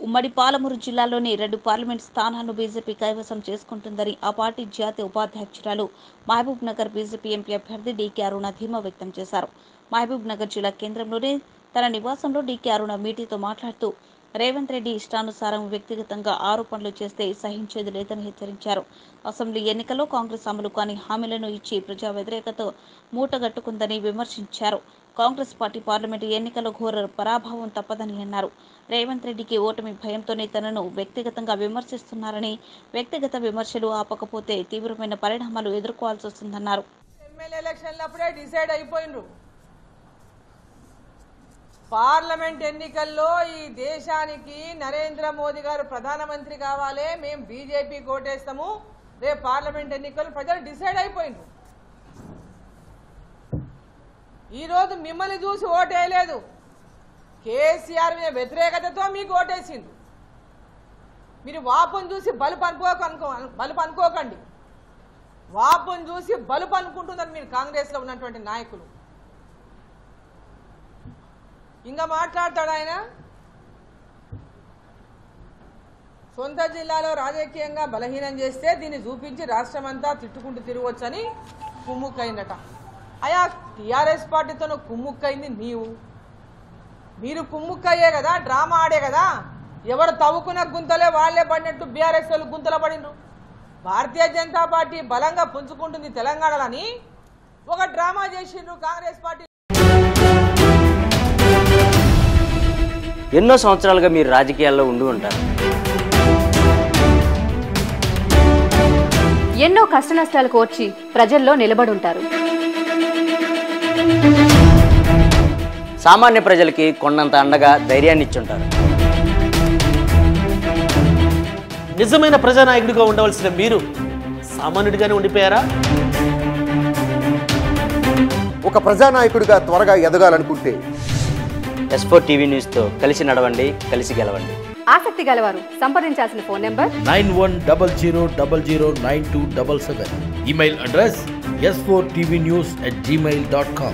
ఉమ్మడి పాలమూరు జిల్లాలోని 2 పార్లమెంట్ స్థానాలను బీజేపీ కైవసం చేసుకుంటుందని ఆ పార్టీ జాతీయ ఉపాధ్యక్షురాలు మహబూబ్ నగర్ బీజేపీ ఎంపీ అభ్యర్థి డీకే అరుణ ధీమా వ్యక్తం చేశారు. మహబూబ్ నగర్ జిల్లా కేంద్రంలోని తన నివాసంలో డీకే అరుణ మీడియాతో మాట్లాడుతూ రేవంత్ రెడ్డి ఇష్టానుసారం వ్యక్తిగతంగా ఆరోపణలు చేస్తే సహించేది లేదని హెచ్చరించారు. అసెంబ్లీ ఎన్నికల్లో కాంగ్రెస్ అమలు కాని హామీలను ఇచ్చి ప్రజా వ్యతిరేకత మూటగట్టుకుందని విమర్శించారు. కాంగ్రెస్ పార్టీ పార్లమెంటు ఎన్నికల్లో ఘోర పరాభవం తప్పదని అన్నారు. రేవంత్ రెడ్డికి ఓటమి భయంతోనే తనను వ్యక్తిగతంగా విమర్శిస్తున్నారని, వ్యక్తిగత విమర్శలు ఆపకపోతే తీవ్రమైన పరిణామాలు ఎదుర్కోవాల్సి వస్తుందన్నారు. ఎమ్మెల్యే ఎలక్షన్లప్పుడే డిసైడ్ అయిపోయినరు. పార్లమెంట్ ఎన్నికల్లో ఈ దేశానికి నరేంద్ర మోదీ గారు ప్రధానమంత్రి కావాలి, మేము బీజేపీ కోటేస్తాము, రేపు పార్లమెంట్ ఎన్నికలు ప్రజలు డిసైడ్ అయిపోయినరు. ఈరోజు మిమ్మల్ని చూసి ఓటేయలేదు, కేసీఆర్ మీద వ్యతిరేకతతో మీకు ఓటేసిండు. మీరు వాపును చూసి బలుపు అనుకోకండి. వాపును చూసి బలుపు అనుకుంటున్నారు మీరు కాంగ్రెస్లో ఉన్నటువంటి నాయకులు. ఇంకా మాట్లాడతాడు ఆయన. సొంత జిల్లాలో రాజకీయంగా బలహీనం చేస్తే దీన్ని చూపించి రాష్ట్రమంతా తిట్టుకుంటూ తిరగవచ్చని కుమ్ముక్కైందట. అయా టీఆర్ఎస్ పార్టీతో కుమ్ముక్కైంది మీరు కుమ్ముక్కయ్యే కదా, డ్రామా ఆడే కదా. ఎవరు తవ్వుకున్న గుంతలే వాళ్లే పడినట్టు బీఆర్ఎస్ వాళ్ళు గుంతలు పడినరు. భారతీయ జనతా పార్టీ బలంగా పుంజుకుంటుంది తెలంగాణలని ఒక డ్రామా చేసిండ్రు కాంగ్రెస్ పార్టీ. ఎన్నో సంవత్సరాలుగా మీరు రాజకీయాల్లో ఉండి ఉంటారు. ఎన్నో కష్టనష్టాలు కోర్చి ప్రజల్లో నిలబడి ఉంటారు. సామాన్య ప్రజలకి కొండంత అండగా ధైర్యాన్ని ఇచ్చుంటారు. నిజమైన ప్రజానాయకుడిగా ఉండవలసిన మీరు సామాన్యుడిగానే ఉండిపోయారా? ఒక ప్రజానాయకుడిగా త్వరగా ఎదగాలనుకుంటే S4 టీవీ న్యూస్తో కలిసి నడవండి, కలిసి గెలవండి. ఆసక్తి గలవారు సంప్రదించాల్సిన phone number 9100009277. Email address s4tvnews@gmail.com.